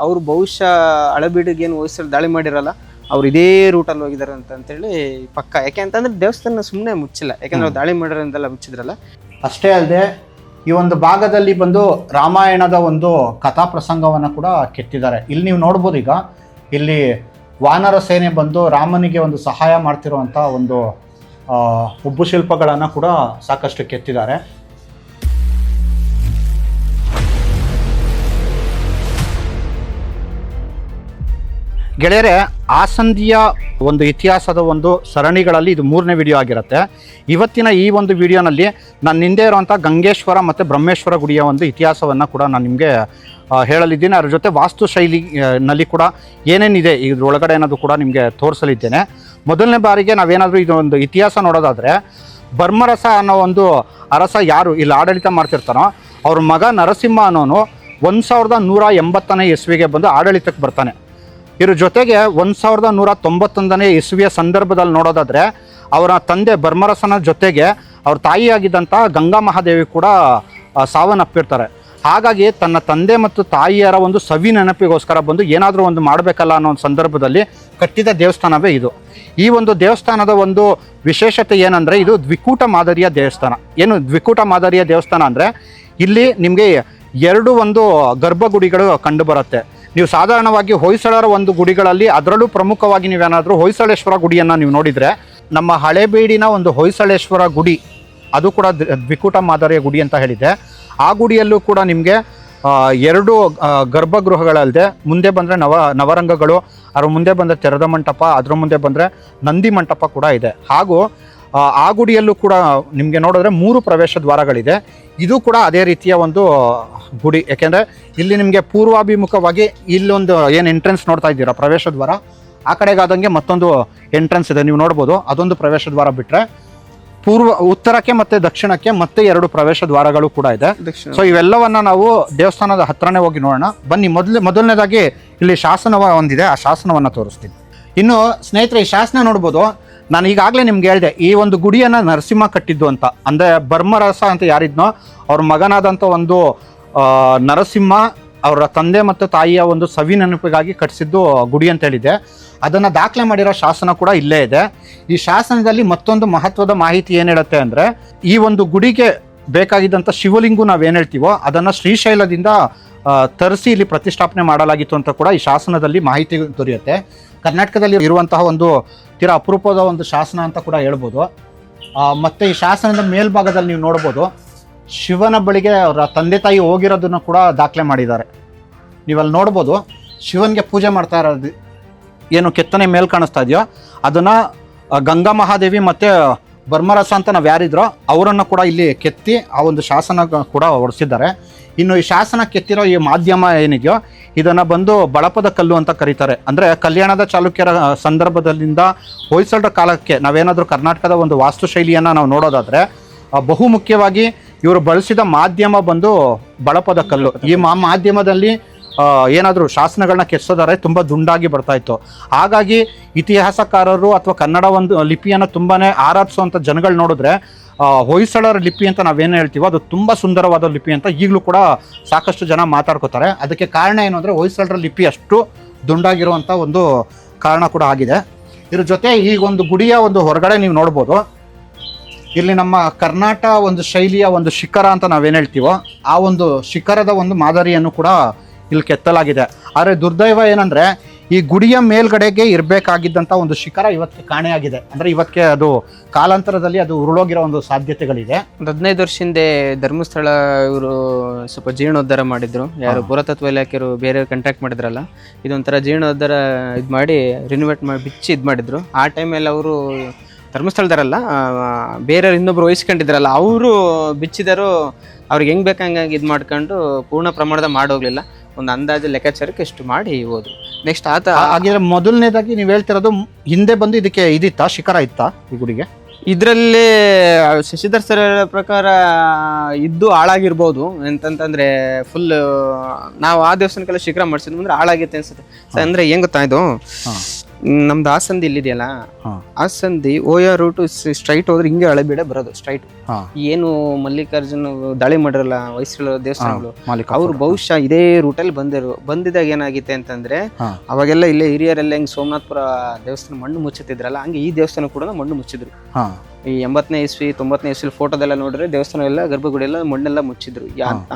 ಅವರು ಬಹುಶಃ ಹಳೆಬೀಡಿಗೆ ಏನು ಹೊಯ್ಸಳರು ದಾಳಿ ಮಾಡಿರಲ್ಲ, ಅವ್ರು ಇದೇ ರೂಟಲ್ಲಿ ಹೋಗಿದ್ದಾರೆ ಅಂತೇಳಿ ಪಕ್ಕ. ಯಾಕೆ ಅಂತಂದ್ರೆ ದೇವಸ್ಥಾನ ಸುಮ್ಮನೆ ಮುಚ್ಚಿಲ್ಲ, ಯಾಕಂದ್ರೆ ಅವ್ರು ದಾಳಿ ಮಾಡಿರೋಂತೆಲ್ಲ ಮುಚ್ಚಿದ್ರಲ್ಲ. ಅಷ್ಟೇ ಅಲ್ಲದೆ ಈ ಒಂದು ಭಾಗದಲ್ಲಿ ಬಂದು ರಾಮಾಯಣದ ಒಂದು ಕಥಾ ಪ್ರಸಂಗವನ್ನು ಕೂಡ ಕೆತ್ತಿದ್ದಾರೆ. ಇಲ್ಲಿ ನೀವು ನೋಡ್ಬೋದು, ಈಗ ಇಲ್ಲಿ ವಾನರ ಸೇನೆ ಬಂದು ರಾಮನಿಗೆ ಒಂದು ಸಹಾಯ ಮಾಡ್ತಿರುವಂಥ ಒಂದು ಉಬ್ಬು ಶಿಲ್ಪಗಳನ್ನು ಕೂಡ ಸಾಕಷ್ಟು ಕೆತ್ತಿದ್ದಾರೆ. ಗೆಳೆಯರೆ, ಆಸಂದಿಯ ಒಂದು ಇತಿಹಾಸದ ಒಂದು ಸರಣಿಗಳಲ್ಲಿ ಇದು 3ನೇ ವಿಡಿಯೋ ಆಗಿರುತ್ತೆ. ಇವತ್ತಿನ ಈ ಒಂದು ವಿಡಿಯೋನಲ್ಲಿ ನಾನು ಹಿಂದೆ ಇರುವಂಥ ಗಂಗೇಶ್ವರ ಮತ್ತು ಬ್ರಹ್ಮೇಶ್ವರ ಗುಡಿಯ ಒಂದು ಇತಿಹಾಸವನ್ನು ಕೂಡ ನಾನು ನಿಮಗೆ ಹೇಳಲಿದ್ದೀನಿ. ಅದರ ಜೊತೆ ವಾಸ್ತುಶೈಲಿನಲ್ಲಿ ಕೂಡ ಏನೇನಿದೆ ಇದ್ರೊಳಗಡೆ ಅನ್ನೋದು ಕೂಡ ನಿಮಗೆ ತೋರಿಸಲಿದ್ದೇನೆ. ಮೊದಲನೇ ಬಾರಿಗೆ ನಾವೇನಾದರೂ ಇದೊಂದು ಇತಿಹಾಸ ನೋಡೋದಾದರೆ, ಬರ್ಮರಸ ಅನ್ನೋ ಒಂದು ಅರಸ ಯಾರು ಇಲ್ಲಿ ಆಡಳಿತ ಮಾಡ್ತಿರ್ತಾನೋ ಅವ್ರ ಮಗ ನರಸಿಂಹ ಅನ್ನೋನು 1180ನೇ ಇಸ್ವಿಗೆ ಬಂದು ಆಡಳಿತಕ್ಕೆ ಬರ್ತಾನೆ. ಇದ್ರ ಜೊತೆಗೆ 1191ನೇ ಇಸ್ವಿಯ ಸಂದರ್ಭದಲ್ಲಿ ನೋಡೋದಾದರೆ ಅವರ ತಂದೆ ಬರ್ಮರಸನ ಜೊತೆಗೆ ಅವ್ರ ತಾಯಿಯಾಗಿದ್ದಂಥ ಗಂಗಾ ಮಹಾದೇವಿ ಕೂಡ ಸಾವನ್ನಪ್ಪಿರ್ತಾರೆ. ಹಾಗಾಗಿ ತನ್ನ ತಂದೆ ಮತ್ತು ತಾಯಿಯರ ಒಂದು ಸವಿ ನೆನಪಿಗೋಸ್ಕರ ಬಂದು ಏನಾದರೂ ಒಂದು ಮಾಡಬೇಕಲ್ಲ ಅನ್ನೋ ಒಂದು ಸಂದರ್ಭದಲ್ಲಿ ಕಟ್ಟಿದ ದೇವಸ್ಥಾನವೇ ಇದು. ಈ ಒಂದು ದೇವಸ್ಥಾನದ ಒಂದು ವಿಶೇಷತೆ ಏನಂದರೆ, ಇದು ದ್ವಿಕೂಟ ಮಾದರಿಯ ದೇವಸ್ಥಾನ. ಏನು ದ್ವಿಕೂಟ ಮಾದರಿಯ ದೇವಸ್ಥಾನ ಅಂದರೆ, ಇಲ್ಲಿ ನಿಮಗೆ 2 ಒಂದು ಗರ್ಭಗುಡಿಗಳು ಕಂಡು ಬರುತ್ತೆ. ನೀವು ಸಾಧಾರಣವಾಗಿ ಹೊಯ್ಸಳರ ಒಂದು ಗುಡಿಗಳಲ್ಲಿ, ಅದರಲ್ಲೂ ಪ್ರಮುಖವಾಗಿ ನೀವೇನಾದರೂ ಹೊಯ್ಸಳೇಶ್ವರ ಗುಡಿಯನ್ನು ನೀವು ನೋಡಿದರೆ, ನಮ್ಮ ಹಳೇಬೀಡಿನ ಒಂದು ಹೊಯ್ಸಳೇಶ್ವರ ಗುಡಿ ಅದು ಕೂಡ ದ್ವಿಕೂಟ ಮಾದರಿಯ ಗುಡಿ ಅಂತ ಹೇಳಿದೆ. ಆ ಗುಡಿಯಲ್ಲೂ ಕೂಡ ನಿಮಗೆ 2 ಗರ್ಭಗೃಹಗಳಲ್ಲದೆ ಮುಂದೆ ಬಂದರೆ ನವರಂಗಗಳು, ಅದ್ರ ಮುಂದೆ ಬಂದರೆ ತೆರೆದ ಮಂಟಪ, ಅದರ ಮುಂದೆ ಬಂದರೆ ನಂದಿ ಮಂಟಪ ಕೂಡ ಇದೆ. ಹಾಗೂ ಆ ಗುಡಿಯಲ್ಲೂ ಕೂಡ ನಿಮಗೆ ನೋಡಿದ್ರೆ 3 ಪ್ರವೇಶ ದ್ವಾರಗಳಿದೆ. ಇದು ಕೂಡ ಅದೇ ರೀತಿಯ ಒಂದು ಗುಡಿ. ಯಾಕೆಂದರೆ ಇಲ್ಲಿ ನಿಮಗೆ ಪೂರ್ವಾಭಿಮುಖವಾಗಿ ಇಲ್ಲೊಂದು ಏನು ಎಂಟ್ರೆನ್ಸ್ ನೋಡ್ತಾ ಇದ್ದೀರಾ ಪ್ರವೇಶ ದ್ವಾರ, ಆ ಕಡೆಗಾದಂಗೆ ಮತ್ತೊಂದು ಎಂಟ್ರೆನ್ಸ್ ಇದೆ, ನೀವು ನೋಡ್ಬೋದು. ಅದೊಂದು ಪ್ರವೇಶ ದ್ವಾರ ಬಿಟ್ಟರೆ ಉತ್ತರಕ್ಕೆ ಮತ್ತು ದಕ್ಷಿಣಕ್ಕೆ ಮತ್ತೆ 2 ಪ್ರವೇಶ ದ್ವಾರಗಳು ಕೂಡ ಇದೆ. ಸೊ ಇವೆಲ್ಲವನ್ನ ನಾವು ದೇವಸ್ಥಾನದ ಹತ್ರನೇ ಹೋಗಿ ನೋಡೋಣ ಬನ್ನಿ. ಮೊದಲನೇದಾಗಿ ಇಲ್ಲಿ ಶಾಸನ ಒಂದಿದೆ, ಆ ಶಾಸನವನ್ನು ತೋರಿಸ್ತೀನಿ. ಇನ್ನು ಸ್ನೇಹಿತರೆ, ಈ ಶಾಸನ ನೋಡ್ಬೋದು. ನಾನು ಈಗಾಗಲೇ ನಿಮ್ಗೆ ಹೇಳಿದೆ, ಈ ಒಂದು ಗುಡಿಯನ್ನು ನರಸಿಂಹ ಕಟ್ಟಿದ್ದು ಅಂತ. ಅಂದರೆ ಬರ್ಮರಸ ಅಂತ ಯಾರಿದ್ನೋ ಅವ್ರ ಮಗನಾದಂಥ ಒಂದು ನರಸಿಂಹ ಅವರ ತಂದೆ ಮತ್ತು ತಾಯಿಯ ಒಂದು ಸವಿ ನೆನಪಿಗಾಗಿ ಕಟ್ಟಿಸಿದ್ದು ಗುಡಿ ಅಂತ ಹೇಳಿದೆ. ಅದನ್ನು ದಾಖಲೆ ಮಾಡಿರೋ ಶಾಸನ ಕೂಡ ಇಲ್ಲೇ ಇದೆ. ಈ ಶಾಸನದಲ್ಲಿ ಮತ್ತೊಂದು ಮಹತ್ವದ ಮಾಹಿತಿ ಏನು ಹೇಳುತ್ತೆ ಅಂದರೆ, ಈ ಒಂದು ಗುಡಿಗೆ ಬೇಕಾಗಿದ್ದಂಥ ಶಿವಲಿಂಗು ನಾವೇನು ಹೇಳ್ತೀವೋ ಅದನ್ನು ಶ್ರೀಶೈಲದಿಂದ ತರಿಸಿ ಇಲ್ಲಿ ಪ್ರತಿಷ್ಠಾಪನೆ ಮಾಡಲಾಗಿತ್ತು ಅಂತ ಕೂಡ ಈ ಶಾಸನದಲ್ಲಿ ಮಾಹಿತಿ ದೊರೆಯುತ್ತೆ. ಕರ್ನಾಟಕದಲ್ಲಿ ಇರುವಂತಹ ಒಂದು ತೀರಾ ಅಪರೂಪದ ಒಂದು ಶಾಸನ ಅಂತ ಕೂಡ ಹೇಳ್ಬೋದು. ಮತ್ತು ಈ ಶಾಸನದ ಮೇಲ್ಭಾಗದಲ್ಲಿ ನೀವು ನೋಡ್ಬೋದು, ಶಿವನ ಬಳಿಗೆ ಅವರ ತಂದೆ ತಾಯಿ ಹೋಗಿರೋದನ್ನು ಕೂಡ ದಾಖಲೆ ಮಾಡಿದ್ದಾರೆ. ನೀವಲ್ಲಿ ನೋಡ್ಬೋದು, ಶಿವನಿಗೆ ಪೂಜೆ ಮಾಡ್ತಾ ಇರೋದು ಏನು ಕೆತ್ತನೆ ಮೇಲ್ ಕಾಣಿಸ್ತಾ ಇದೆಯೋ ಅದನ್ನು ಗಂಗಾ ಮಹಾದೇವಿ ಮತ್ತು ಬರ್ಮರಸ ಅಂತ ನಾವು ಯಾರಿದ್ರೋ ಅವರನ್ನು ಕೂಡ ಇಲ್ಲಿ ಕೆತ್ತಿ ಆ ಒಂದು ಶಾಸನ ಕೂಡ ಹೊಡಿಸಿದ್ದಾರೆ. ಇನ್ನು ಈ ಶಾಸನ ಕೆತ್ತಿರೋ ಈ ಮಾಧ್ಯಮ ಏನಿದೆಯೋ ಇದನ್ನು ಬಂದು ಬಳಪದ ಕಲ್ಲು ಅಂತ ಕರೀತಾರೆ. ಅಂದರೆ ಕಲ್ಯಾಣದ ಚಾಲುಕ್ಯರ ಸಂದರ್ಭದಲ್ಲಿಂದ ಹೊಯ್ಸಳರ ಕಾಲಕ್ಕೆ ನಾವೇನಾದರೂ ಕರ್ನಾಟಕದ ಒಂದು ವಾಸ್ತುಶೈಲಿಯನ್ನು ನಾವು ನೋಡೋದಾದರೆ, ಬಹು ಮುಖ್ಯವಾಗಿ ಇವರು ಬಳಸಿದ ಮಾಧ್ಯಮ ಬಂದು ಬಳಪದ ಕಲ್ಲು. ಈ ಮಾಧ್ಯಮದಲ್ಲಿ ಏನಾದರೂ ಶಾಸನಗಳನ್ನ ಕೆತ್ತಿಸೋದಾದ್ರೆ ತುಂಬ ದುಂಡಾಗಿ ಬರ್ತಾಯಿತ್ತು. ಹಾಗಾಗಿ ಇತಿಹಾಸಕಾರರು ಅಥವಾ ಕನ್ನಡ ಒಂದು ಲಿಪಿಯನ್ನು ತುಂಬಾ ಆರಾಧಿಸುವಂಥ ಜನಗಳು ನೋಡಿದ್ರೆ ಹೊಯ್ಸಳರ ಲಿಪಿ ಅಂತ ನಾವೇನು ಹೇಳ್ತೀವೋ ಅದು ತುಂಬ ಸುಂದರವಾದ ಲಿಪಿ ಅಂತ ಈಗಲೂ ಕೂಡ ಸಾಕಷ್ಟು ಜನ ಮಾತಾಡ್ಕೋತಾರೆ. ಅದಕ್ಕೆ ಕಾರಣ ಏನು ಅಂದರೆ ಹೊಯ್ಸಳರ ಲಿಪಿ ಅಷ್ಟು ದುಂಡಾಗಿರುವಂಥ ಒಂದು ಕಾರಣ ಕೂಡ ಆಗಿದೆ. ಇದ್ರ ಜೊತೆ ಈ ಒಂದು ಗುಡಿಯ ಒಂದು ಹೊರಗಡೆ ನೀವು ನೋಡ್ಬೋದು, ಇಲ್ಲಿ ನಮ್ಮ ಕರ್ನಾಟಕ ಒಂದು ಶೈಲಿಯ ಒಂದು ಶಿಖರ ಅಂತ ನಾವೇನು ಹೇಳ್ತೀವೋ ಆ ಒಂದು ಶಿಖರದ ಒಂದು ಮಾದರಿಯನ್ನು ಕೂಡ ಇಲ್ಲಿ ಕೆತ್ತಲಾಗಿದೆ. ಆದರೆ ದುರ್ದೈವ ಏನಂದರೆ, ಈ ಗುಡಿಯ ಮೇಲ್ಗಡೆಗೆ ಇರಬೇಕಾಗಿದ್ದಂಥ ಒಂದು ಶಿಖರ ಇವತ್ತಿಗೆ ಕಾಣೆಯಾಗಿದೆ. ಅಂದರೆ ಇವತ್ತಿಗೆ ಅದು ಕಾಲಾಂತರದಲ್ಲಿ ಅದು ಉರುಳೋಗಿರೋ ಒಂದು ಸಾಧ್ಯತೆಗಳಿದೆ. ಒಂದು 15 ವರ್ಷ ಹಿಂದೆ ಧರ್ಮಸ್ಥಳ ಇವರು ಸ್ವಲ್ಪ ಜೀರ್ಣೋದ್ಧಾರ ಮಾಡಿದ್ರು. ಯಾರು ಪುರಾತತ್ವ ಇಲಾಖೆಯವರು ಬೇರೆ ಕಾಂಟ್ಯಾಕ್ಟ್ ಮಾಡಿದ್ರಲ್ಲ, ಇದೊಂಥರ ಜೀರ್ಣೋದ್ಧಾರ ಇದು ಮಾಡಿ ರಿನೋವೇಟ್ ಮಾಡಿ ಬಿಚ್ಚಿ ಇದು ಮಾಡಿದ್ರು. ಆ ಟೈಮಲ್ಲಿ ಅವರು ಧರ್ಮಸ್ಥಳದಾರಲ್ಲ, ಬೇರೆಯವ್ರು ಇನ್ನೊಬ್ರು ವಹಿಸ್ಕೊಂಡಿದ್ರಲ್ಲ, ಅವರು ಬಿಚ್ಚಿದರು. ಅವ್ರಿಗೆ ಹೆಂಗೆ ಬೇಕಂಗಾಗಿ ಇದು ಮಾಡ್ಕೊಂಡು ಪೂರ್ಣ ಪ್ರಮಾಣದ ಮಾಡೋಗ್ಲಿಲ್ಲ. ಒಂದು ಅಂದಾಜು ಲೆಕ್ಕಾಚಾರಕ್ಕೆ ಎಷ್ಟು ಮಾಡಿ ಹೋದ್ರು. ನೆಕ್ಸ್ಟ್ ಹಾಗಿದ್ರೆ ಮೊದಲನೇದಾಗಿ ನೀವು ಹೇಳ್ತಿರೋದು ಹಿಂದೆ ಬಂದು ಇದಕ್ಕೆ ಇದಿತ್ತಾ, ಶಿಖರ ಇತ್ತಾ ಈ ಗುಡಿಗೆ? ಇದರಲ್ಲಿ ಶಶಿಧರ್ ಸರ್ ಪ್ರಕಾರ ಇದ್ದು ಹಾಳಾಗಿರ್ಬೋದು. ಎಂತಂತಂದ್ರೆ ಫುಲ್ ನಾವು ಆ ದೇವಸ್ಥಾನಕ್ಕೆಲ್ಲ ಶಿಖರ ಮಾಡಿಸಿದ್ವಿ ಅಂದ್ರೆ ಹಾಳಾಗಿತ್ತೆ ಅನ್ಸುತ್ತೆ. ಅಂದರೆ ಹೆಂಗ್ ಗೊತ್ತಾ, ಇದು ನಮ್ದು ಆ ಸಂಧಿ ಇಲ್ಲಿದೆಯಲ್ಲ, ಹಾಂ ಆ ಸಂಧಿ ಓಯೋ ರೂಟು ಸ್ಟ್ರೈಟ್ ಹೋದ್ರೆ ಹಿಂಗೆ ಹಳೆಬೀಡೆ ಬರೋದು ಸ್ಟ್ರೈಟ್. ಹಾಂ ಏನು ಮಲ್ಲಿಕಾರ್ಜುನ ದಾಳಿ ಮಾಡಿರಲ್ಲ ಹೊಯ್ಸಳ ದೇವಸ್ಥಾನಗಳು, ಮಾಲೀಕ ಅವ್ರು ಬಹುಶಃ ಇದೇ ರೂಟಲ್ಲಿ ಬಂದಿದಾಗ ಏನಾಗಿತ್ತೆ ಅಂತಂದ್ರೆ, ಹಾಂ ಅವಾಗೆಲ್ಲ ಇಲ್ಲೇ ಹಿರಿಯರೆಲ್ಲ ಹೆಂಗ್ ಸೋಮನಾಥಪುರ ದೇವಸ್ಥಾನ ಮಣ್ಣು ಮುಚ್ಚುತ್ತಿದ್ರಲ್ಲ, ಹಂಗೆ ಈ ದೇವಸ್ಥಾನ ಕೂಡ ಮಣ್ಣು ಮುಚ್ಚಿದ್ರು. ಹಾಂ ಈ 80ನೇ ಇಸ್ವಿ 90ನೇ ಇಸ್ವಿ ಫೋಟೋದೆಲ್ಲ ನೋಡಿದ್ರೆ ದೇವಸ್ಥಾನ ಎಲ್ಲ ಗರ್ಭಗುಡಿ ಎಲ್ಲ ಮಣ್ಣೆಲ್ಲ ಮುಚ್ಚಿದ್ರು.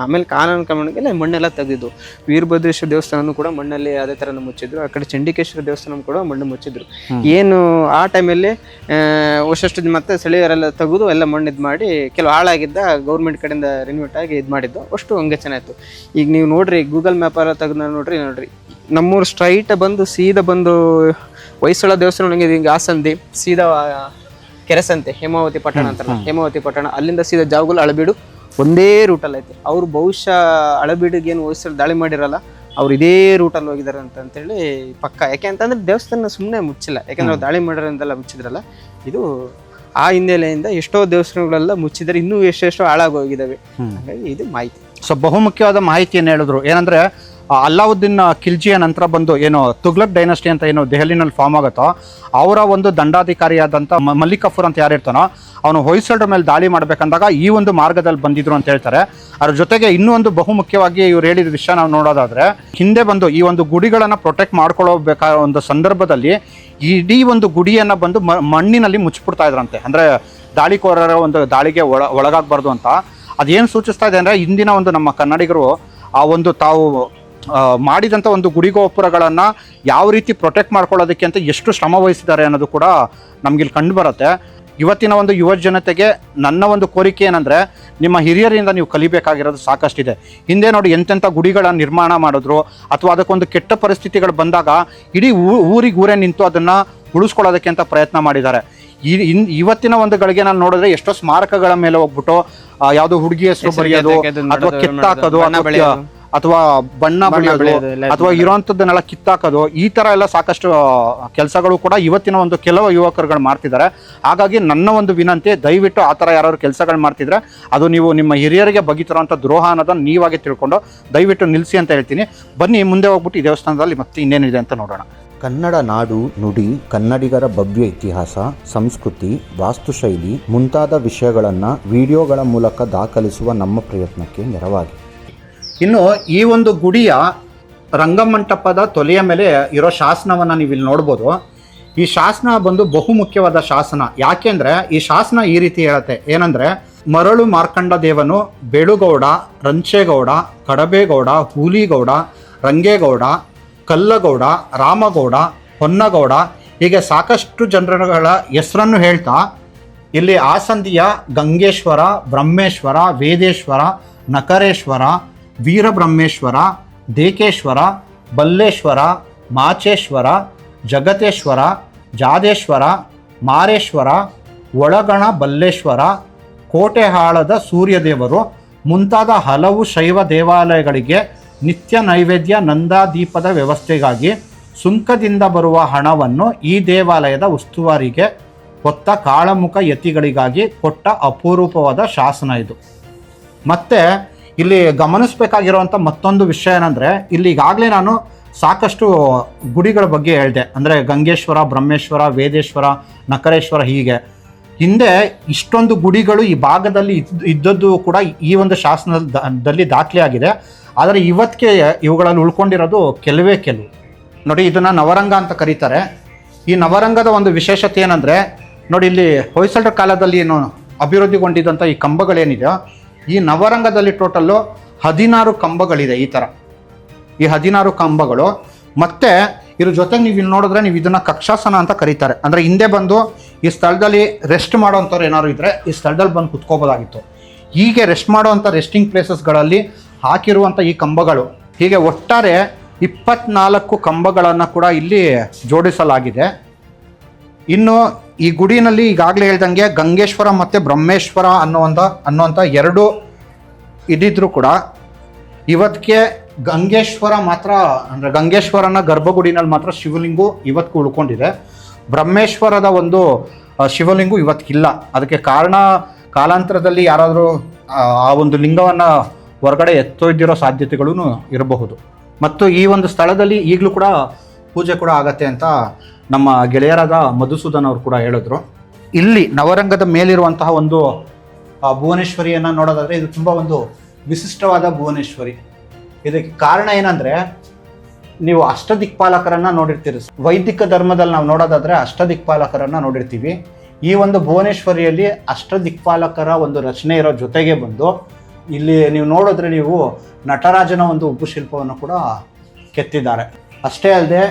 ಆಮೇಲೆ ಕಾಲಾನುಕ್ರಮಣಕ್ಕೆಲ್ಲ ಮಣ್ಣೆಲ್ಲ ತೆಗೆದಿದ್ದು. ವೀರಭದ್ರೇಶ್ವರ ದೇವಸ್ಥಾನ ಕೂಡ ಮಣ್ಣಲ್ಲಿ ಅದೇ ತರ ಮುಚ್ಚಿದ್ರು. ಆ ಕಡೆ ಚಂಡಿಕೇಶ್ವರ ದೇವಸ್ಥಾನ ಕೂಡ ಮಣ್ಣು ಮುಚ್ಚಿದ್ರು. ಏನು ಆ ಟೈಮಲ್ಲಿ ವರ್ಷಷ್ಟು ಮತ್ತೆ ಸ್ಥಳೀಯರೆಲ್ಲ ತೆಗೆದು ಎಲ್ಲ ಮಣ್ಣು ಇದು ಮಾಡಿ ಕೆಲವು ಹಾಳಾಗಿದ್ದ ಗೌರ್ಮೆಂಟ್ ಕಡೆಯಿಂದ ರಿನ್ಯೂಟ್ ಆಗಿ ಇದು ಮಾಡಿದ್ದು. ಅಷ್ಟು ಹಂಗೆ ಚೆನ್ನಾಗಿತ್ತು. ಈಗ ನೀವು ನೋಡ್ರಿ ಗೂಗಲ್ ಮ್ಯಾಪ್ ಎಲ್ಲ ತೆಗೆದು ನೋಡ್ರಿ ನಮ್ಮೂರು ಸ್ಟ್ರೈಟ್ ಬಂದು ಸೀದಾ ಬಂದು ಹೊಯ್ಸಳ ದೇವಸ್ಥಾನ ಹಿಂಗೆ ಆಸಂದಿ ಸೀದಾ ಕೆರೆಸಂತೆ ಹೇಮಾವತಿ ಪಟ್ಟಣ ಅಂತಾರಲ್ಲ, ಹೇಮಾವತಿ ಪಟ್ಟಣ ಅಲ್ಲಿಂದ ಸೀದಾ ಜಾವಗುಲ್ ಹಳಬೀಡು ಒಂದೇ ರೂಟಲ್ಲಿ ಐತೆ. ಅವ್ರು ಬಹುಶಃ ಹಳಬೀಡಿಗೆ ಏನು ಹೊಯ್ಸಳ ದಾಳಿ ಮಾಡಿರಲ್ಲ, ಅವ್ರು ಇದೇ ರೂಟಲ್ಲಿ ಹೋಗಿದ್ದಾರೆ ಅಂತೇಳಿ ಪಕ್ಕ. ಯಾಕೆ ಅಂತಂದ್ರೆ ದೇವಸ್ಥಾನ ಸುಮ್ಮನೆ ಮುಚ್ಚಿಲ್ಲ, ಯಾಕಂದ್ರೆ ಅವ್ರು ದಾಳಿ ಮಾಡಿರೋಂತೆಲ್ಲ ಮುಚ್ಚಿದ್ರಲ್ಲ. ಇದು ಆ ಹಿನ್ನೆಲೆಯಿಂದ ಎಷ್ಟೋ ದೇವಸ್ಥಾನಗಳೆಲ್ಲ ಮುಚ್ಚಿದ್ದಾರೆ, ಇನ್ನೂ ಎಷ್ಟೆಷ್ಟೋ ಹಾಳಾಗೋಗಿದ್ದಾವೆ. ಹಾಗಾಗಿ ಇದು ಮಾಹಿತಿ. ಸೊ ಬಹುಮುಖ್ಯವಾದ ಮಾಹಿತಿಯನ್ನು ಹೇಳಿದ್ರು. ಏನಂದ್ರೆ ಅಲ್ಲಾವುದ್ದೀನ್ ಖಿಲ್ಜಿಯ ನಂತರ ಬಂದು ಏನು ತುಗ್ಲಕ್ ಡೈನಸ್ಟಿ ಅಂತ ಏನು ದೆಹಲಿನಲ್ಲಿ ಫಾರ್ಮ್ ಆಗುತ್ತೋ, ಅವರ ಒಂದು ದಂಡಾಧಿಕಾರಿಯಾದಂಥ ಮಲ್ಲಿಕ್ ಕಫೂರ್ ಅಂತ ಯಾರಿರ್ತಾನೋ ಅವನು ಹೊಯ್ಸಳರ ಮೇಲೆ ದಾಳಿ ಮಾಡಬೇಕಂದಾಗ ಈ ಒಂದು ಮಾರ್ಗದಲ್ಲಿ ಬಂದಿದ್ರು ಅಂತ ಹೇಳ್ತಾರೆ. ಅದ್ರ ಜೊತೆಗೆ ಇನ್ನೂ ಒಂದು ಬಹುಮುಖ್ಯವಾಗಿ ಇವ್ರು ಹೇಳಿದ ವಿಷಯ ನಾವು ನೋಡೋದಾದ್ರೆ, ಹಿಂದೆ ಬಂದು ಈ ಒಂದು ಗುಡಿಗಳನ್ನು ಪ್ರೊಟೆಕ್ಟ್ ಮಾಡ್ಕೊಳ್ಳಬೇಕಾದ ಒಂದು ಸಂದರ್ಭದಲ್ಲಿ ಇಡೀ ಒಂದು ಗುಡಿಯನ್ನು ಬಂದು ಮಣ್ಣಿನಲ್ಲಿ ಮುಚ್ಚಿಬಿಡ್ತಾ ಇದ್ರಂತೆ. ಅಂದರೆ ದಾಳಿಕೋರರ ಒಂದು ದಾಳಿಗೆ ಒಳಗಾಗಬಾರ್ದು ಅಂತ. ಅದೇನು ಸೂಚಿಸ್ತಾ ಇದೆ ಅಂದರೆ, ಇಂದಿನ ಒಂದು ನಮ್ಮ ಕನ್ನಡಿಗರು ಆ ಒಂದು ತಾವು ಮಾಡಿದಂಥ ಒಂದು ಗುಡಿಗೋಪುರಗಳನ್ನು ಯಾವ ರೀತಿ ಪ್ರೊಟೆಕ್ಟ್ ಮಾಡ್ಕೊಳ್ಳೋದಕ್ಕೆ ಅಂತ ಎಷ್ಟು ಶ್ರಮ ವಹಿಸಿದ್ದಾರೆ ಅನ್ನೋದು ಕೂಡ ನಮಗಿಲ್ಲಿ ಕಂಡು ಬರುತ್ತೆ. ಇವತ್ತಿನ ಒಂದು ಯುವ ಜನತೆಗೆ ನನ್ನ ಒಂದು ಕೋರಿಕೆ ಏನಂದರೆ, ನಿಮ್ಮ ಹಿರಿಯರಿಂದ ನೀವು ಕಲಿಬೇಕಾಗಿರೋದು ಸಾಕಷ್ಟಿದೆ. ಹಿಂದೆ ನೋಡಿ ಎಂತೆಂಥ ಗುಡಿಗಳನ್ನು ನಿರ್ಮಾಣ ಮಾಡಿದ್ರು, ಅಥವಾ ಅದಕ್ಕೊಂದು ಕೆಟ್ಟ ಪರಿಸ್ಥಿತಿಗಳು ಬಂದಾಗ ಇಡೀ ಊರೇ ನಿಂತು ಅದನ್ನು ಉಳಿಸ್ಕೊಳ್ಳೋದಕ್ಕೆ ಅಂತ ಪ್ರಯತ್ನ ಮಾಡಿದ್ದಾರೆ. ಇವತ್ತಿನ ಒಂದು ಗಳಿಗೆ ನಾನು ನೋಡಿದ್ರೆ ಎಷ್ಟೋ ಸ್ಮಾರಕಗಳ ಮೇಲೆ ಹೋಗ್ಬಿಟ್ಟು ಯಾವುದೋ ಹುಡುಗಿ ಹೆಸರು ಬರೆಯೋದು, ಅಥವಾ ಕಿತ್ತಾಕೋದು, ಅಥವಾ ಬಣ್ಣ ಬಳಿಯೋದು, ಅಥವಾ ಇರೋಂಥದ್ದನ್ನೆಲ್ಲ ಕಿತ್ತಾಕೋದು, ಈ ಥರ ಎಲ್ಲ ಸಾಕಷ್ಟು ಕೆಲಸಗಳು ಕೂಡ ಇವತ್ತಿನ ಒಂದು ಕೆಲವು ಯುವಕರುಗಳು ಮಾಡ್ತಿದ್ದಾರೆ. ಹಾಗಾಗಿ ನನ್ನ ಒಂದು ವಿನಂತಿ, ದಯವಿಟ್ಟು ಆ ಥರ ಯಾರು ಕೆಲಸಗಳು ಮಾಡ್ತಿದ್ರೆ ಅದು ನೀವು ನಿಮ್ಮ ಹಿರಿಯರಿಗೆ ಬಗೆತಿರೋಂಥ ದ್ರೋಹ ಅನ್ನೋದನ್ನು ನೀವಾಗಿ ತಿಳ್ಕೊಂಡು ದಯವಿಟ್ಟು ನಿಲ್ಲಿಸಿ ಅಂತ ಹೇಳ್ತೀನಿ. ಬನ್ನಿ ಮುಂದೆ ಹೋಗ್ಬಿಟ್ಟು ಈ ದೇವಸ್ಥಾನದಲ್ಲಿ ಮತ್ತೆ ಇನ್ನೇನಿದೆ ಅಂತ ನೋಡೋಣ. ಕನ್ನಡ ನಾಡು ನುಡಿ, ಕನ್ನಡಿಗರ ಭವ್ಯ ಇತಿಹಾಸ, ಸಂಸ್ಕೃತಿ, ವಾಸ್ತುಶೈಲಿ ಮುಂತಾದ ವಿಷಯಗಳನ್ನು ವಿಡಿಯೋಗಳ ಮೂಲಕ ದಾಖಲಿಸುವ ನಮ್ಮ ಪ್ರಯತ್ನಕ್ಕೆ ನೆರವಾಗಿ. ಇನ್ನು ಈ ಒಂದು ಗುಡಿಯ ರಂಗಮಂಟಪದ ತೊಲೆಯ ಮೇಲೆ ಇರೋ ಶಾಸನವನ್ನು ನೀವು ಇಲ್ಲಿ ನೋಡ್ಬೋದು. ಈ ಶಾಸನ ಬಂದು ಬಹುಮುಖ್ಯವಾದ ಶಾಸನ. ಯಾಕೆಂದರೆ ಈ ಶಾಸನ ಈ ರೀತಿ ಹೇಳುತ್ತೆ, ಏನಂದರೆ ಮರಳು ಮಾರ್ಕಂಡ ದೇವನು ಬೇಳುಗೌಡ, ರಂಚೇಗೌಡ, ಕಡಬೇಗೌಡ, ಹೂಲಿಗೌಡ, ರಂಗೇಗೌಡ, ಕಲ್ಲಗೌಡ, ರಾಮಗೌಡ, ಹೊನ್ನಗೌಡ ಹೀಗೆ ಸಾಕಷ್ಟು ಜನರುಗಳ ಹೆಸರನ್ನು ಹೇಳ್ತಾ ಇಲ್ಲಿ ಆಸಂದಿಯ ಗಂಗೇಶ್ವರ, ಬ್ರಹ್ಮೇಶ್ವರ, ವೇದೇಶ್ವರ, ನಕರೇಶ್ವರ, ವೀರಬ್ರಹ್ಮೇಶ್ವರ, ದೇಕೇಶ್ವರ, ಬಲ್ಲೇಶ್ವರ, ಮಾಚೇಶ್ವರ, ಜಗತೇಶ್ವರ, ಜಾದೇಶ್ವರ, ಮಾರೇಶ್ವರ, ಒಳಗಣ ಬಲ್ಲೇಶ್ವರ, ಕೋಟೆಹಾಳದ ಸೂರ್ಯದೇವರು ಮುಂತಾದ ಹಲವು ಶೈವ ದೇವಾಲಯಗಳಿಗೆ ನಿತ್ಯ ನೈವೇದ್ಯ ನಂದಾದೀಪದ ವ್ಯವಸ್ಥೆಗಾಗಿ ಸುಂಕದಿಂದ ಬರುವ ಹಣವನ್ನು ಈ ದೇವಾಲಯದ ಉಸ್ತುವಾರಿಗೆ ಹೊತ್ತ ಕಾಳಮುಖ ಯತಿಗಳಿಗಾಗಿ ಕೊಟ್ಟ ಅಪರೂಪವಾದ ಶಾಸನ ಇದು. ಮತ್ತು ಇಲ್ಲಿ ಗಮನಿಸಬೇಕಾಗಿರುವಂಥ ಮತ್ತೊಂದು ವಿಷಯ ಏನಂದರೆ, ಇಲ್ಲಿ ಈಗಾಗಲೇ ನಾನು ಸಾಕಷ್ಟು ಗುಡಿಗಳ ಬಗ್ಗೆ ಹೇಳಿದೆ. ಅಂದರೆ ಗಂಗೇಶ್ವರ, ಬ್ರಹ್ಮೇಶ್ವರ, ವೇದೇಶ್ವರ, ನಕರೇಶ್ವರ ಹೀಗೆ ಹಿಂದೆ ಇಷ್ಟೊಂದು ಗುಡಿಗಳು ಈ ಭಾಗದಲ್ಲಿ ಇದ್ದದ್ದು ಕೂಡ ಈ ಒಂದು ಶಾಸನದಲ್ಲಿ ದಾಖಲೆಯಾಗಿದೆ. ಆದರೆ ಇವತ್ತಿಗೆ ಇವುಗಳಲ್ಲಿ ಉಳ್ಕೊಂಡಿರೋದು ಕೆಲವೇ ಕೆಲವು. ನೋಡಿ, ಇದನ್ನು ನವರಂಗ ಅಂತ ಕರೀತಾರೆ. ಈ ನವರಂಗದ ಒಂದು ವಿಶೇಷತೆ ಏನಂದರೆ, ನೋಡಿ ಇಲ್ಲಿ ಹೊಯ್ಸಳರ ಕಾಲದಲ್ಲಿ ಏನು ಅಭಿವೃದ್ಧಿಗೊಂಡಿದ್ದಂಥ ಈ ಕಂಬಗಳೇನಿದೆ, ಈ ನವರಂಗದಲ್ಲಿ ಟೋಟಲ್ಲು 16 ಕಂಬಗಳಿದೆ. ಈ ಥರ ಈ 16 ಕಂಬಗಳು. ಮತ್ತು ಇದ್ರ ಜೊತೆಗೆ ನೀವು ಇಲ್ಲಿ ನೋಡಿದ್ರೆ ನೀವು ಇದನ್ನು ಕಕ್ಷಾಸನ ಅಂತ ಕರೀತಾರೆ. ಅಂದರೆ ಹಿಂದೆ ಬಂದು ಈ ಸ್ಥಳದಲ್ಲಿ ರೆಸ್ಟ್ ಮಾಡೋವಂಥವ್ರು ಏನಾದ್ರು ಇದ್ದರೆ ಈ ಸ್ಥಳದಲ್ಲಿ ಬಂದು ಕುತ್ಕೋಬೋದಾಗಿತ್ತು. ಹೀಗೆ ರೆಸ್ಟ್ ಮಾಡೋವಂಥ ರೆಸ್ಟಿಂಗ್ ಪ್ಲೇಸಸ್ಗಳಲ್ಲಿ ಹಾಕಿರುವಂಥ ಈ ಕಂಬಗಳು, ಹೀಗೆ ಒಟ್ಟಾರೆ 24 ಕಂಬಗಳನ್ನು ಕೂಡ ಇಲ್ಲಿ ಜೋಡಿಸಲಾಗಿದೆ. ಇನ್ನು ಈ ಗುಡಿನಲ್ಲಿ ಈಗಾಗಲೇ ಹೇಳ್ದಂಗೆ ಗಂಗೇಶ್ವರ ಮತ್ತು ಬ್ರಹ್ಮೇಶ್ವರ ಅನ್ನುವಂಥ ಎರಡು ಇದ್ದಿದ್ರು ಕೂಡ ಇವತ್ತಿಗೆ ಗಂಗೇಶ್ವರ ಮಾತ್ರ, ಅಂದರೆ ಗಂಗೇಶ್ವರನ ಗರ್ಭಗುಡಿನಲ್ಲಿ ಮಾತ್ರ ಶಿವಲಿಂಗು ಇವತ್ತಿಗೂ ಉಳ್ಕೊಂಡಿದೆ. ಬ್ರಹ್ಮೇಶ್ವರದ ಒಂದು ಶಿವಲಿಂಗು ಇವತ್ತಿಗಿಲ್ಲ. ಅದಕ್ಕೆ ಕಾರಣ ಕಾಲಾಂತರದಲ್ಲಿ ಯಾರಾದರೂ ಆ ಒಂದು ಲಿಂಗವನ್ನು ಹೊರಗಡೆ ಎತ್ತೊಯ್ದಿರೋ ಸಾಧ್ಯತೆಗಳೂ ಇರಬಹುದು. ಮತ್ತು ಈ ಒಂದು ಸ್ಥಳದಲ್ಲಿ ಈಗಲೂ ಕೂಡ ಪೂಜೆ ಕೂಡ ಆಗತ್ತೆ ಅಂತ ನಮ್ಮ ಗೆಳೆಯರಾದ ಮಧುಸೂದನ್ ಅವರು ಕೂಡ ಹೇಳಿದ್ರು. ಇಲ್ಲಿ ನವರಂಗದ ಮೇಲಿರುವಂತಹ ಒಂದು ಭುವನೇಶ್ವರಿಯನ್ನು ನೋಡೋದಾದರೆ ಇದು ತುಂಬ ಒಂದು ವಿಶಿಷ್ಟವಾದ ಭುವನೇಶ್ವರಿ. ಇದಕ್ಕೆ ಕಾರಣ ಏನಂದರೆ, ನೀವು ಅಷ್ಟದಿಕ್ಪಾಲಕರನ್ನು ನೋಡಿರ್ತೀರಿ. ವೈದಿಕ ಧರ್ಮದಲ್ಲಿ ನಾವು ನೋಡೋದಾದರೆ ಅಷ್ಟದಿಕ್ಪಾಲಕರನ್ನು ನೋಡಿರ್ತೀವಿ. ಈ ಒಂದು ಭುವನೇಶ್ವರಿಯಲ್ಲಿ ಅಷ್ಟದಿಕ್ಪಾಲಕರ ಒಂದು ರಚನೆ ಇರೋ ಜೊತೆಗೆ ಬಂದು ಇಲ್ಲಿ ನೀವು ನೋಡಿದ್ರೆ ನೀವು ನಟರಾಜನ ಒಂದು ಉಬ್ಬು ಶಿಲ್ಪವನ್ನು ಕೂಡ ಕೆತ್ತಿದ್ದಾರೆ. ಅಷ್ಟೇ ಅಲ್ಲದೆ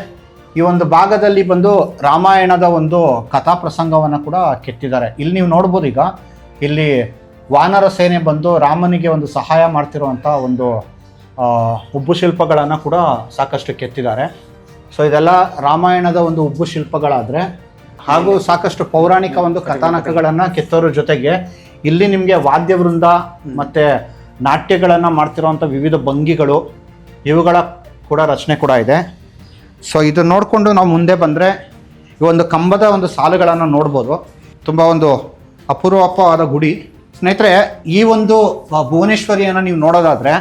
ಈ ಒಂದು ಭಾಗದಲ್ಲಿ ಬಂದು ರಾಮಾಯಣದ ಒಂದು ಕಥಾ ಪ್ರಸಂಗವನ್ನು ಕೂಡ ಕೆತ್ತಿದ್ದಾರೆ. ಇಲ್ಲಿ ನೀವು ನೋಡ್ಬೋದು, ಈಗ ಇಲ್ಲಿ ವಾನರ ಸೇನೆ ಬಂದು ರಾಮನಿಗೆ ಒಂದು ಸಹಾಯ ಮಾಡ್ತಿರುವಂಥ ಒಂದು ಉಬ್ಬು ಶಿಲ್ಪಗಳನ್ನು ಕೂಡ ಸಾಕಷ್ಟು ಕೆತ್ತಿದ್ದಾರೆ. ಸೊ ಇದೆಲ್ಲ ರಾಮಾಯಣದ ಒಂದು ಉಬ್ಬು ಶಿಲ್ಪಗಳಾದರೆ, ಹಾಗೂ ಸಾಕಷ್ಟು ಪೌರಾಣಿಕ ಒಂದು ಕಥಾನಕಗಳನ್ನು ಕೆತ್ತೋರ ಜೊತೆಗೆ ಇಲ್ಲಿ ನಿಮಗೆ ವಾದ್ಯವೃಂದ ಮತ್ತು ನಾಟ್ಯಗಳನ್ನು ಮಾಡ್ತಿರೋವಂಥ ವಿವಿಧ ಭಂಗಿಗಳು ಇವುಗಳ ಕೂಡ ರಚನೆ ಕೂಡ ಇದೆ. ಸೊ ಇದು ನೋಡಿಕೊಂಡು ನಾವು ಮುಂದೆ ಬಂದರೆ ಈ ಒಂದು ಕಂಬದ ಒಂದು ಸಾಲುಗಳನ್ನು ನೋಡ್ಬೋದು. ತುಂಬ ಒಂದು ಅಪೂರ್ವವಾದ ಗುಡಿ. ಸ್ನೇಹಿತರೆ, ಈ ಒಂದು ಭುವನೇಶ್ವರಿಯನ್ನು ನೀವು ನೋಡೋದಾದರೆ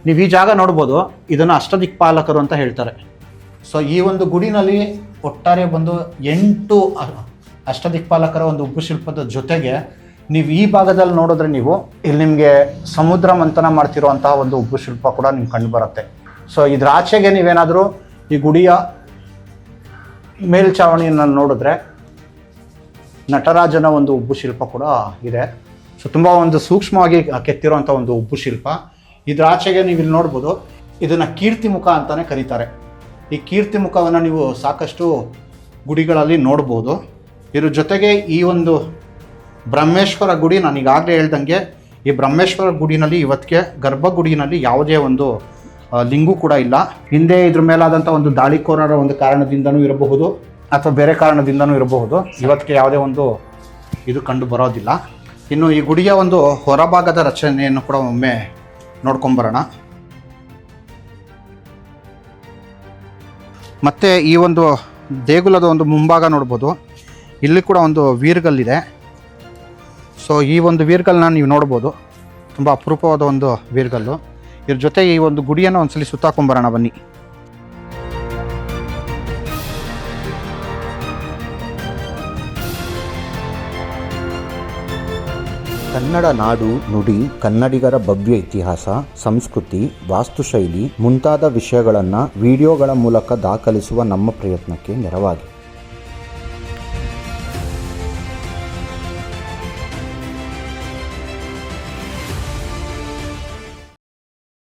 ನೀವು ಈ ಜಾಗ ನೋಡ್ಬೋದು, ಇದನ್ನು ಅಷ್ಟದಿಕ್ಪಾಲಕರು ಅಂತ ಹೇಳ್ತಾರೆ. ಸೊ ಈ ಒಂದು ಗುಡಿನಲ್ಲಿ ಒಟ್ಟಾರೆ ಬಂದು 8 ಅಷ್ಟದಿಕ್ಪಾಲಕರ ಒಂದು ಉಬ್ಬು ಶಿಲ್ಪದ ಜೊತೆಗೆ ನೀವು ಈ ಭಾಗದಲ್ಲಿ ನೋಡಿದ್ರೆ ನೀವು ಇಲ್ಲಿ ನಿಮಗೆ ಸಮುದ್ರ ಮಂಥನ ಮಾಡ್ತಿರುವಂತಹ ಒಂದು ಉಬ್ಬು ಶಿಲ್ಪ ಕೂಡ ನಿಮ್ಗೆ ಕಂಡು ಬರುತ್ತೆ. ಸೊ ಇದ್ರ ಆಚೆಗೆ ನೀವೇನಾದರೂ ಈ ಗುಡಿಯ ಮೇಲ್ಛಾವಣಿಯನ್ನು ನೋಡಿದ್ರೆ ನಟರಾಜನ ಒಂದು ಉಬ್ಬು ಶಿಲ್ಪ ಕೂಡ ಇದೆ. ಸೊ ತುಂಬ ಒಂದು ಸೂಕ್ಷ್ಮವಾಗಿ ಕೆತ್ತಿರುವಂಥ ಒಂದು ಉಬ್ಬು ಶಿಲ್ಪ. ಇದ್ರ ಆಚೆಗೆ ನೀವು ಇಲ್ಲಿ ನೋಡ್ಬೋದು, ಇದನ್ನು ಕೀರ್ತಿಮುಖ ಅಂತಲೇ ಕರೀತಾರೆ. ಈ ಕೀರ್ತಿಮುಖವನ್ನು ನೀವು ಸಾಕಷ್ಟು ಗುಡಿಗಳಲ್ಲಿ ನೋಡ್ಬೋದು. ಇದ್ರ ಜೊತೆಗೆ ಈ ಒಂದು ಬ್ರಹ್ಮೇಶ್ವರ ಗುಡಿ, ನಾನು ಈಗಾಗಲೇ ಹೇಳ್ದಂಗೆ ಈ ಬ್ರಹ್ಮೇಶ್ವರ ಗುಡಿನಲ್ಲಿ ಇವತ್ತಿಗೆ ಗರ್ಭಗುಡಿನಲ್ಲಿ ಯಾವುದೇ ಒಂದು ಲಿಂಗು ಕೂಡ ಇಲ್ಲ. ಹಿಂದೆ ಇದ್ರ ಮೇಲಾದಂಥ ಒಂದು ದಾಳಿಕೋರರ ಒಂದು ಕಾರಣದಿಂದನೂ ಇರಬಹುದು ಅಥವಾ ಬೇರೆ ಕಾರಣದಿಂದನೂ ಇರಬಹುದು, ಇವತ್ತಿಗೆ ಯಾವುದೇ ಒಂದು ಇದು ಕಂಡು ಬರೋದಿಲ್ಲ. ಇನ್ನು ಈ ಗುಡಿಯ ಒಂದು ಹೊರಭಾಗದ ರಚನೆಯನ್ನು ಕೂಡ ಒಮ್ಮೆ ನೋಡ್ಕೊಂಬರೋಣ. ಮತ್ತು ಈ ಒಂದು ದೇಗುಲದ ಒಂದು ಮುಂಭಾಗ ನೋಡ್ಬೋದು, ಇಲ್ಲಿ ಕೂಡ ಒಂದು ವೀರ್ಗಲ್ಲಿದೆ. ಸೊ ಈ ಒಂದು ವೀರ್ಗಲ್ನ ನೀವು ನೋಡ್ಬೋದು, ತುಂಬ ಅಪರೂಪವಾದ ಒಂದು ವೀರ್ಗಲ್ಲು. ಇದ್ರ ಜೊತೆ ಈ ಒಂದು ಗುಡಿಯನ್ನು ಒಂದ್ಸಲಿ ಸುತ್ತಾಕೊಂಬರೋಣ ಬನ್ನಿ. ಕನ್ನಡ ನಾಡು, ನುಡಿ, ಕನ್ನಡಿಗರ ಭವ್ಯ ಇತಿಹಾಸ, ಸಂಸ್ಕೃತಿ, ವಾಸ್ತುಶೈಲಿ ಮುಂತಾದ ವಿಷಯಗಳನ್ನು ವಿಡಿಯೋಗಳ ಮೂಲಕ ದಾಖಲಿಸುವ ನಮ್ಮ ಪ್ರಯತ್ನಕ್ಕೆ ನೆರವಾಗಿ